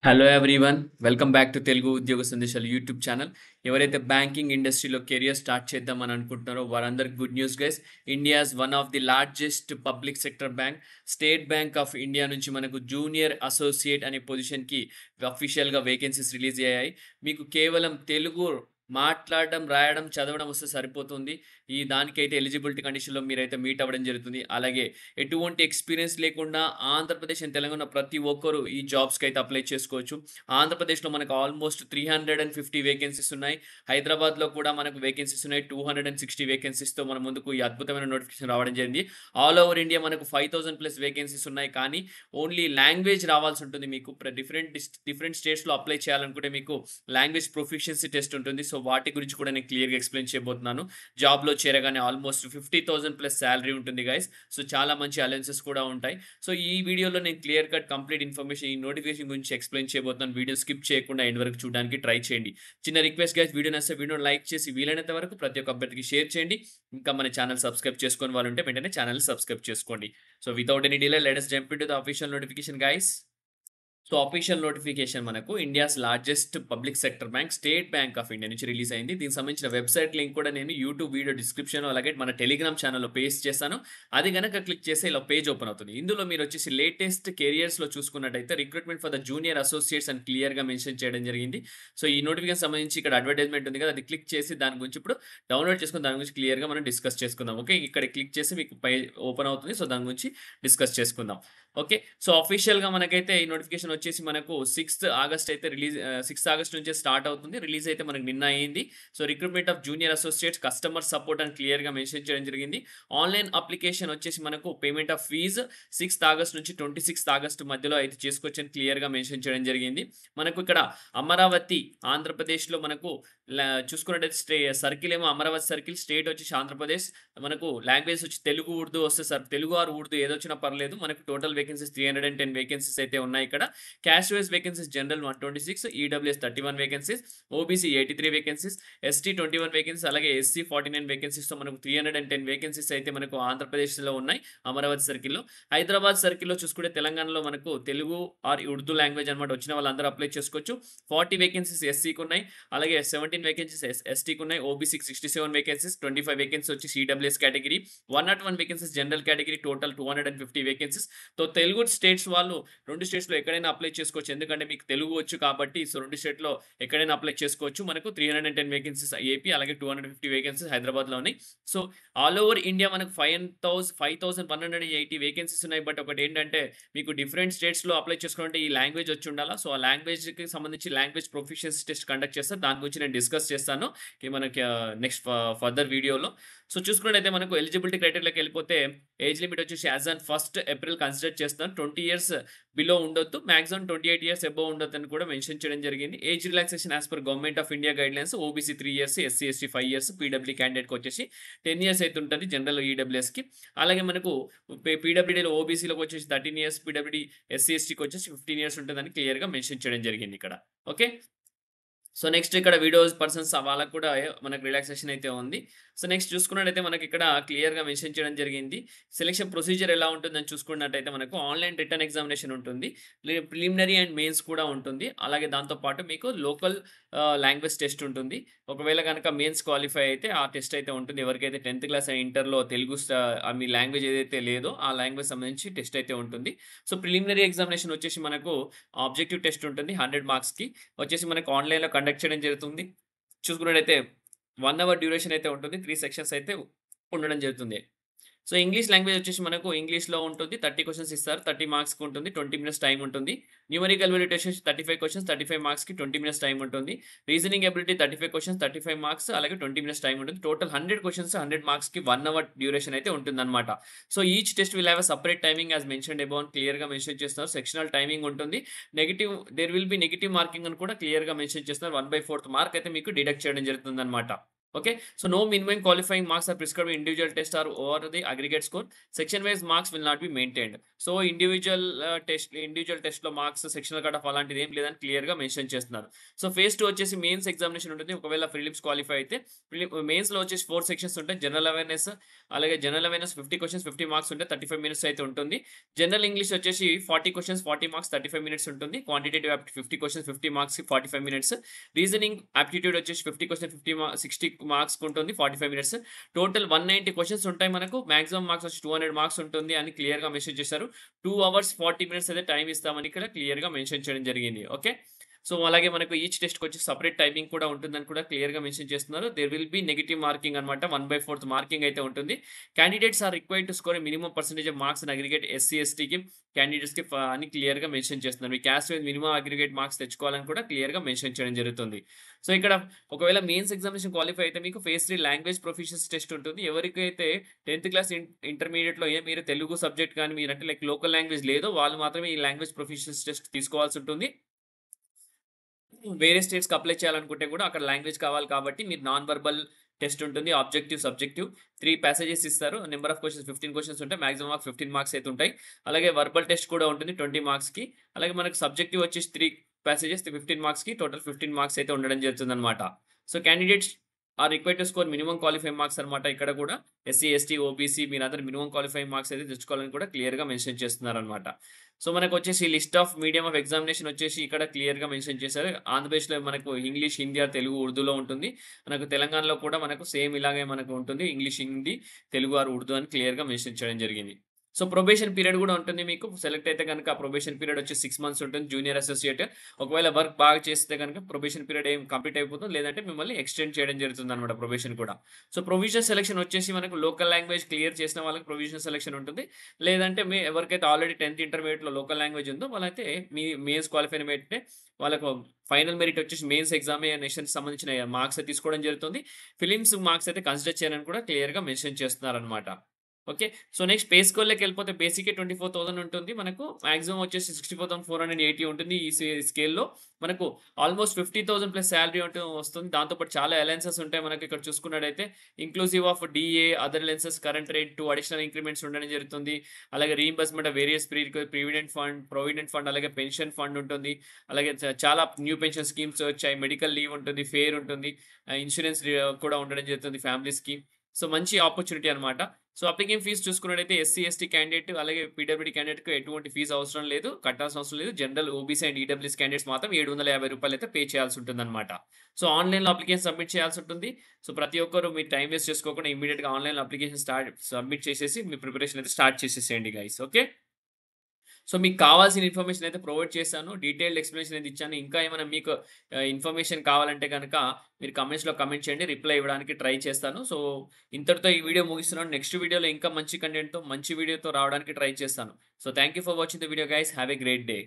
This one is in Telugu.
Hello everyone. Welcome back to Telugu ఉద్యోగ సందేశాలు యూట్యూబ్ ఛానల్. ఎవరైతే బ్యాంకింగ్ ఇండస్ట్రీలో కెరియర్ స్టార్ట్ చేద్దామని అనుకుంటున్నారో వారందరికి good news guys. India's one of the largest public sector bank State Bank of India నుంచి మనకు జూనియర్ అసోసియేట్ అనే పొజిషన్‌కి అఫీషియల్‌గా వేకెన్సీస్ రిలీజ్ అయ్యాయి. మీకు కేవలం తెలుగు మాట్లాడడం, రాయడం, చదవడం వస్తే సరిపోతుంది. దానికైతే ఎలిజిబిలిటీ కండిషన్‌లో మీరైతే మీట్ అవ్వడం జరుగుతుంది. అలాగే ఎటువంటి ఎక్స్‌పీరియన్స్ లేకుండా ఆంధ్రప్రదేశ్ అండ్ తెలంగాణ ప్రతి ఒక్కరు ఈ జాబ్స్‌కైతే అప్లై చేసుకోవచ్చు. ఆంధ్రప్రదేశ్‌లో మనకు ఆల్మోస్ట్ 350 వేకెన్సీస్ ఉన్నాయి. హైదరాబాద్‌లో కూడా మనకు వేకెన్సీస్ ఉన్నాయి. 260 వేకెన్సీస్‌తో మన ముందుకు ఈ అద్భుతమైన నోటిఫికేషన్ రావడం జరిగింది. ఆల్ ఓవర్ ఇండియా మనకు 5000 ప్లస్ వేకెన్సీస్ ఉన్నాయి. కానీ ఓన్లీ లాంగ్వేజ్ రావాల్సి ఉంటుంది మీకు. డిఫరెంట్ స్టేట్స్‌లో అప్లై చేయాలనుకుంటే మీకు లాంగ్వేజ్ ప్రొఫిషియన్సీ టెస్ట్ ఉంటుంది. సో, వాటి గురించి కూడా నేను క్లియర్‌గా ఎక్స్‌ప్లెయిన్ చేయబోతున్నాను. జాబ్‌లో చేరగానే ఆల్మోస్ట్ 50,000 ప్లస్ సాలరీ ఉంటుంది గైస్. సో, చాలా మంచి అలవెన్సెస్ కూడా ఉంటాయి. సో, ఈ వీడియోలో నేను క్లియర్ కట్ కంప్లీట్ ఇన్ఫర్మేషన్ ఈ నోటిఫికేషన్ గురించి ఎక్స్‌ప్లెయిన్ చేయబోతున్నాను. వీడియో స్కిప్ చేయకుండా ఎండ్ వరకు చూడడానికి ట్రై చేయండి. చిన్న రిక్వెస్ట్ గైస్, వీడియో నచ్చితే వీడియోని లైక్ చేసి వీలైనంత వరకు ప్రతి ఒక్క అభ్యర్థికి షేర్ చేయండి. ఇంకా మన ఛానల్ సబ్స్క్రైబ్ చేసుకోని వాళ్ళు ఉంటే వెంటనే ఛానల్‌ని సబ్స్క్రైబ్ చేసుకోండి. So, without any delay let us jump into the official notification guys. So, official notification మనకు India's largest public sector bank State Bank of India నుంచి రిలీజ్ అయింది. దీనికి సంబంధించిన వెబ్‌సైట్ లింక్ కూడా నేను యూట్యూబ్ వీడియో డిస్క్రిప్షన్‌లో అలాగే మన టెలిగ్రామ్ ఛానెల్‌లో పేస్ట్ చేశాను. అది గనక క్లిక్ చేస్తే ఇలా పేజ్ ఓపెన్ అవుతుంది. ఇందులో మీరొచ్చేసి లేటెస్ట్ కెరియర్స్‌లో చూసుకున్నట్టయితే recruitment for the junior associates అని క్లియర్‌గా మెన్షన్ చేయడం జరిగింది. సో, ఈ నోటిఫికేషన్ సంబంధించి ఇక్కడ అడ్వర్టైజ్‌మెంట్ ఉంది కదా! అది క్లిక్ చేసి దాని గురించి ఇప్పుడు డౌన్‌లోడ్ చేసుకొని దాని గురించి క్లియర్‌గా మనం డిస్కస్ చేసుకుందాం. ఓకే. ఇక్కడ క్లిక్ చేసి మీకు పేజ్ ఓపెన్ అవుతుంది. సో, దాని గురించి డిస్కస్ చేసుకుందాం. ఓకే. సో, అఫీషియల్‌గా మనకైతే ఈ నోటిఫికేషన్ వచ్చేసి మనకు 6థ్ ఆగస్ట్ అయితే 6థ్ ఆగస్ట్ నుంచే స్టార్ట్ అవుతుంది. రిలీజ్ అయితే మనకు నిన్న అయింది. So, recruitment of junior associates customer support అని క్లియర్‌గా మెన్షన్ చేయడం జరిగింది. ఆన్‌లైన్ అప్లికేషన్ వచ్చేసి మనకు పేమెంట్ ఆఫ్ ఫీజ్ 6థ్ ఆగస్ట్ నుంచి 26థ్ ఆగస్ట్ మధ్యలో అయితే చేసుకోవచ్చని క్లియర్‌గా మెన్షన్ చేయడం జరిగింది. మనకు ఇక్కడ అమరావతి ఆంధ్రప్రదేశ్‌లో మనకు చూసుకున్నట్టయితే సర్కిల్ ఏమో అమరావతి సర్కిల్, స్టేట్ వచ్చేసి ఆంధ్రప్రదేశ్. మనకు లాంగ్వేజ్ వచ్చి తెలుగు, ఉర్దూ వస్తే తెలుగు ఆర్ ఉర్దూ ఏదొచ్చినా పర్లేదు. మనకు టోటల్ వేకెన్సీస్ 310 వేకెన్సీస్ అయితే ఉన్నాయి ఇక్కడ. Caste wise vacancies general 126, EWS 31 vacancies, OBC 83 vacancies, ST 21 vacancies అలాగే ఎస్సీ 49 వేకెన్సీస్‌తో మనకు 310 వేకెన్సీస్ అయితే మనకు ఆంధ్రప్రదేశ్‌లో ఉన్నాయి అమరావతి సర్కిల్‌లో. హైదరాబాద్ సర్కిల్‌లో చూసుకుంటే తెలంగాణలో మనకు తెలుగు ఆర్ ఉర్దూ లాంగ్వేజ్ అన్నమాట వచ్చిన వాళ్ళందరూ అప్లై చేసుకోవచ్చు. 40 వేకెన్సీస్ ఎస్సీకి ఉన్నాయి. అలాగే 17 వేకెన్సీస్ ఎస్టీకి ఉన్నాయి. ఓబీసీకి 67 వేకెన్సీస్, 25 వేకెన్సీస్ వచ్చి EWS category, 101 vacancies general category, total 250 vacancies. Telugu states వాళ్ళు 2 స్టేట్స్‌లో ఎక్కడైనా అప్లై చేసుకోవచ్చు. ఎందుకంటే మీకు తెలుగు వచ్చు కాబట్టి సో 2 స్టేట్‌లో ఎక్కడైనా అప్లై చేసుకోవచ్చు. మనకు 310 వేకెన్సీస్ ఏపీ అలాగే 250 వేకెన్సీస్ హైదరాబాద్‌లో ఉన్నాయి. సో, ఆల్ ఓవర్ ఇండియా మనకు 5180 వేకెన్సీస్ ఉన్నాయి. బట్ ఒకటేంటంటే మీకు డిఫరెంట్ స్టేట్స్‌లో అప్లై చేసుకోవాలంటే ఈ లాంగ్వేజ్ వచ్చి ఉండాలా. సో, ఆ లాంగ్వేజ్‌కి సంబంధించి లాంగ్వేజ్ ప్రొఫిషియన్సీ టెస్ట్ కండక్ట్ చేస్తారు. దాని గురించి నేను డిస్కస్ చేస్తాను. మనకి నెక్స్ట్ ఫర్దర్ వీడియోలో. సో, చూసుకున్నట్టయితే మనకు ఎలిజిబిలిటీ క్రైటీరియాలోకెళ్ళిపోతే ఏజ్ లిమిట్ వచ్చేసి as on 1st April consider చేస్తాను. 20 ఇయర్స్ బిలో ఉండొద్దు. మాక్సిమం 28 ఇయర్స్ అబోవ్ ఉండొద్దని కూడా మెన్షన్ చేయడం జరిగింది. Age relaxation as per Government of India guidelines OBC 3 years, SC, ST 5 years, PW క్యాండిడేట్‌కి వచ్చేసి 10 ఇయర్స్ అయితే ఉంటది జనరల్ ఈడబ్ల్యూఎస్‌కి. అలాగే మనకు పీడబ్ల్యూడీలో ఓబీసీలోకి వచ్చేసి 13 ఇయర్స్, పీడబ్ల్యూడీ ఎస్సీ, ఎస్టీకి వచ్చేసి 15 ఇయర్స్ ఉంటదని క్లియర్‌గా మెన్షన్ చేయడం జరిగింది ఇక్కడ. ఓకే. సో, నెక్స్ట్ ఇక్కడ విడోస్ పర్సన్స్ వాళ్ళకి కూడా మనకు రిలాక్సేషన్ అయితే ఉంది. సో, నెక్స్ట్ చూసుకున్నట్టయితే మనకిక్కడ క్లియర్‌గా మెన్షన్ చేయడం జరిగింది. సెలక్షన్ ప్రొసీజర్ ఎలా ఉంటుందని చూసుకున్నట్టయితే మనకు ఆన్‌లైన్ రిటన్ ఎగ్జామినేషన్ ఉంటుంది. ప్రిలిమినరీ అండ్ మెయిన్స్ కూడా ఉంటుంది. అలాగే దాంతో పాటు మీకు లోకల్ లాంగ్వేజ్ టెస్ట్ ఉంటుంది. ఒకవేళ గనక మెయిన్స్ క్వాలిఫై అయితే ఆ టెస్ట్ అయితే ఉంటుంది. ఎవరికైతే 10థ్ క్లాస్ అండ్ ఇంటర్‌లో తెలుగు మీ లాంగ్వేజ్ ఏదైతే లేదో ఆ లాంగ్వేజ్ సంబంధించి టెస్ట్ అయితే ఉంటుంది. సో, ప్రిలిమినరీ ఎగ్జామినేషన్ వచ్చేసి మనకు ఆబ్జెక్టివ్ టెస్ట్ ఉంటుంది 100 మార్క్స్‌కి. వచ్చేసి మనకు ఆన్‌లైన్‌లో కండక్ట్ చేయడం జరుగుతుంది. చూసుకున్నట్టయితే 1 అవర్ డ్యూరేషన్ అయితే ఉంటుంది. 3 సెక్షన్స్ అయితే ఉండడం జరుగుతుంది. సో, ఇంగ్లీష్ లాంగ్వేజ్ వచ్చేసి మనకు ఇంగ్లీష్‌లో ఉంటుంది. 30 క్వెషన్స్ ఇస్తారు. 30 మార్క్స్‌కి ఉంటుంది. 20 మినిట్స్ టైమ్ ఉంటుంది. న్యూమరికల్ ఎబిలిటీ వచ్చేసి 35 క్వెషన్స్, 35 మార్క్స్‌కి 20 మినిట్స్ టైమ్ ఉంటుంది. రీజనింగ్ ఎబిలిటీ 35 క్వెషన్స్, 35 మార్క్స్ అలాగే 20 మినిట్స్ టైమ్ ఉంటుంది. టోటల్ 100 క్వెషన్స్, 100 మార్క్స్‌కి 1 అవర్ డ్యూరేషన్ అయితే ఉంటుందన్నమాట. So, each test will have a separate timing as mentioned above అని క్లియర్‌గా మెన్షన్ చేస్తున్నారు. సెక్షనల్ టైమింగ్ ఉంటుంది. There will be negative marking అని కూడా క్లియర్‌గా మెన్షన్ చేస్తున్నారు. 1/4 మార్క్ అయితే మీకు డిడక్ట్ చేయడం జరుగుతుందన్నమాట. Okay, so no minimum qualifying marks are prescribed in individual test or over the aggregate score. Section wise marks will not be maintained. So individual టెస్ట్‌లో మార్క్స్ సెక్షనల్ కట్ ఆఫ్ అలాంటిది ఏం లేదని క్లియర్‌గా మెన్షన్ చేస్తున్నారు. సో ఫేజ్ 2 వచ్చేసి మెయిన్స్ ఎగ్జామినేషన్ ఉంటుంది. ఒకవేళ ప్రిలిమ్స్ క్వాలిఫై అయితే మెయిన్స్‌లో వచ్చేసి 4 సెక్షన్స్ ఉంటాయి. జనరల్ అవేర్‌నెస్, అలాగే జనరల్ అవేర్‌నెస్ 50 క్వెషన్స్ 50 మార్క్స్ ఉంటాయి. 35 మినిట్స్ అయితే ఉంటుంది. జనరల్ ఇంగ్లీష్ వచ్చేసి 40 క్వెషన్స్ 40 మార్క్స్ 35 మినిట్స్ ఉంటుంది. క్వాంటిటేటివ్ యాప్టిట్యూడ్ 50 క్వెషన్స్ 50 మార్క్స్‌కి 45 మినిట్స్. రీజనింగ్ యాప్టిట్యూడ్ వచ్చేసి 50 క్వెషన్ 60 మార్క్స్‌కి ఉంటుంది 45 మినిట్స్. టోటల్ 190 క్వెషన్స్ ఉంటాయి మనకు. మాక్సిమం మార్క్స్ వచ్చి 200 మార్క్స్ ఉంటుంది అని క్లియర్‌గా మెన్షన్ చేశారు. 2 అవర్స్ 40 మినిట్స్ అయితే టైమ్ ఇస్తామని ఇక్కడ క్లియర్‌గా మెన్షన్ చేయడం జరిగింది. ఓకే. సో, అలాగే మనకు ఈచ్ టెస్ట్‌కొచ్చి సెపరేట్ టైమింగ్ కూడా ఉంటుందని కూడా క్లియర్‌గా మెన్షన్ చేస్తున్నారు. There will be negative marking అన్నమాట. 1/4 మార్కింగ్ అయితే ఉంటుంది. Candidates are required to score a minimum percentage of marks in aggregate ఎస్సీ/ఎస్టీకి క్యాండిడేట్స్‌కి అని క్లియర్‌గా మెన్షన్ చేస్తున్నారు. మీ caste wise minimum aggregate marks తెచ్చుకోవాలని కూడా క్లియర్‌గా మెన్షన్ చేయడం జరుగుతుంది. సో, ఇక్కడ ఒకవేళ మెయిన్స్ ఎగ్జామినేషన్ క్వాలిఫై అయితే మీకు ఫేజ్ 3 లాంగ్వేజ్ ప్రొఫిషియన్సీ టెస్ట్ ఉంటుంది. ఎవరికైతే 10థ్ క్లాస్ ఇంటర్మీడియేట్‌లో మీరు తెలుగు సబ్జెక్ట్ గాని మీరంటే లైక్ లోకల్ లాంగ్వేజ్ లేదో వాళ్ళు మాత్రమే ఈ లాంగ్వేజ్ ప్రొఫిషియన్సీ టెస్ట్ తీసుకోవాల్సి ఉంటుంది. వేరే స్టేట్స్‌కి అప్లై చేయాలనుకుంటే కూడా అక్కడ లాంగ్వేజ్ కావాలి కాబట్టి మీరు నాన్ వెర్బల్ టెస్ట్ ఉంటుంది. ఆబ్జెక్టివ్, సబ్జెక్టివ్ 3 పాసేజెస్ ఇస్తారు. నంబర్ ఆఫ్ క్వెషన్స్ 15 క్వెషన్స్ ఉంటాయి. మాక్సిమం ఆఫ్ 15 మార్క్స్ అయితే ఉంటాయి. అలాగే వెర్బల్ టెస్ట్ కూడా ఉంటుంది 20 మార్క్స్‌కి. అలాగే మనకు సబ్జెక్టివ్ వచ్చేసి 3 పాసేజెస్ 15 మార్క్స్‌కి టోటల్ 15 మార్క్స్ అయితే ఉండడం జరుగుతుందన్నమాట. So, candidates are required to score minimum qualifying marks అన్నమాట. ఇక్కడ కూడా ఎస్సీ, ఎస్టీ, ఓబీసీ మీరందరూ మినిమమ్ క్వాలిఫైయింగ్ మార్క్స్ అయితే తెచ్చుకోవాలని కూడా క్లియర్‌గా మెన్షన్ చేస్తున్నారన్నమాట. సో, మనకొచ్చేసి list of medium of examination వచ్చేసి ఇక్కడ క్లియర్‌గా మెన్షన్ చేశారు. ఆంధ్రప్రదేశ్‌లో మనకు ఇంగ్లీష్, హిందీ ఆర్ తెలుగు, ఉర్దూలో ఉంటుంది. మనకు తెలంగాణలో కూడా మనకు సేమ్ ఇలాగే మనకు ఉంటుంది. ఇంగ్లీష్, హిందీ, తెలుగు ఆర్ ఉర్దూ అని క్లియర్‌గా మెన్షన్ చేయడం జరిగింది. సో, ప్రొబేషన్ పీరియడ్ కూడా ఉంటుంది మీకు. సెలెక్ట్ అయితే గనుక ప్రొబేషన్ పీరియడ్ వచ్చి 6 మంత్స్ ఉంటుంది. జూనియర్ అసోసియేట్ ఒకవేళ వర్క్ బాగా చేస్తే గనుక ప్రొబేషన్ పీరియడ్ కంప్లీట్ అయిపోతుంది. లేదంటే మిమ్మల్ని ఎక్స్టెండ్ చేయడం జరుగుతుందన్నమాట ప్రొబేషన్ కూడా. సో, ప్రొవిజనల్ సెలక్షన్ వచ్చేసి మనకు లోకల్ లాంగ్వేజ్ క్లియర్ చేసిన వాళ్ళకి ప్రొవిజనల్ సెలక్షన్ ఉంటుంది. లేదంటే ఎవరికైతే ఆల్రెడీ 10థ్ ఇంటర్మీడియేట్‌లో లోకల్ లాంగ్వేజ్ ఉందో వాళ్ళైతే మెయిన్స్ క్వాలిఫై అయితే వాళ్ళకు ఫైనల్ మెరిట్ వచ్చేసి మెయిన్స్ ఎగ్జామినేషన్‌కి సంబంధించిన మార్క్స్ తీసుకోవడం జరుగుతుంది. ఫిలిమ్స్ మార్క్స్ అయితే కన్సిడర్ చేయరని కూడా క్లియర్‌గా మెన్షన్ చేస్తున్నారన్నమాట. ఓకే. సో, నెక్స్ట్ పే స్కేల్‌లోకెళ్ళిపోతే బేసికే 24,000 ఉంటుంది. మనకు మాక్సిమం వచ్చేసి 64,480 ఉంటుంది. ఈ స్కేల్‌లో మనకు ఆల్‌మోస్ట్ 50,000 ప్లస్ సాలరీ వస్తుంది. దాంతో పాటు చాలా అలవెన్సెస్ ఉంటాయి మనకి ఇక్కడ చూసుకున్నట్టయితే. Inclusive of DA, other allowances, current rate, 2 additional increments ఉండడం జరుగుతుంది. అలాగే reimbursement of various provident fund అలాగే పెన్షన్ ఫండ్ ఉంటుంది. అలాగే చాలా న్యూ పెన్షన్ స్కీమ్స్ వచ్చాయి. మెడికల్ లీవ్ ఉంటుంది. ఫేర్ ఉంటుంది. ఇన్స్యూరెన్స్ కూడా ఉండడం జరుగుతుంది ఫ్యామిలీస్‌కి. సో, మంచి ఆపర్చునిటీ అన్నమాట. సో, అప్లికేషన్ ఫీస్ చూసుకున్నట్టయితే ఎస్సీ, ఎస్టీ క్యాండిడేట్ అలాగే పీడబ్ల్యూడీ క్యాండిడేట్‌కి ఎటువంటి ఫీస్ అవసరం లేదు. కట్టాల్సిన అవసరం లేదు. General, OBC and EWS candidates మాత్రం రూ. 750 అయితే పే చేయాల్సి ఉంటుందన్నమాట. సో, ఆన్‌లైన్‌లో అప్లికేషన్ సబ్మిట్ చేయాల్సి ఉంటుంది. సో, ప్రతి ఒక్కరు మీరు టైమ్ వేస్ట్ చేసుకోకుండా ఇమ్మీడియేట్‌గా ఆన్‌లైన్‌లో అప్లికేషన్ సబ్మిట్ చేసేసి మీ ప్రిపరేషన్ అయితే స్టార్ట్ చేసేసేయండి గైస్. ఓకే. సో, మీకు కావాల్సిన ఇన్ఫర్మేషన్ అయితే ప్రొవైడ్ చేశాను. డీటెయిల్డ్ ఎక్స్‌ప్లనేషన్ అయితే ఇచ్చాను. ఇంకా ఏమైనా మీకు ఇన్ఫర్మేషన్ కావాలంటే గనక మీరు కామెంట్స్‌లో కామెంట్ చేయండి. రిప్లై ఇవ్వడానికి ట్రై చేస్తాను. సో, ఇంతటితో ఈ వీడియో ముగిస్తున్నాను. నెక్స్ట్ వీడియోలో ఇంకా మంచి కంటెంట్‌తో, మంచి వీడియోతో రావడానికి ట్రై చేస్తాను. So, thank you for watching the video guys. Have a great day.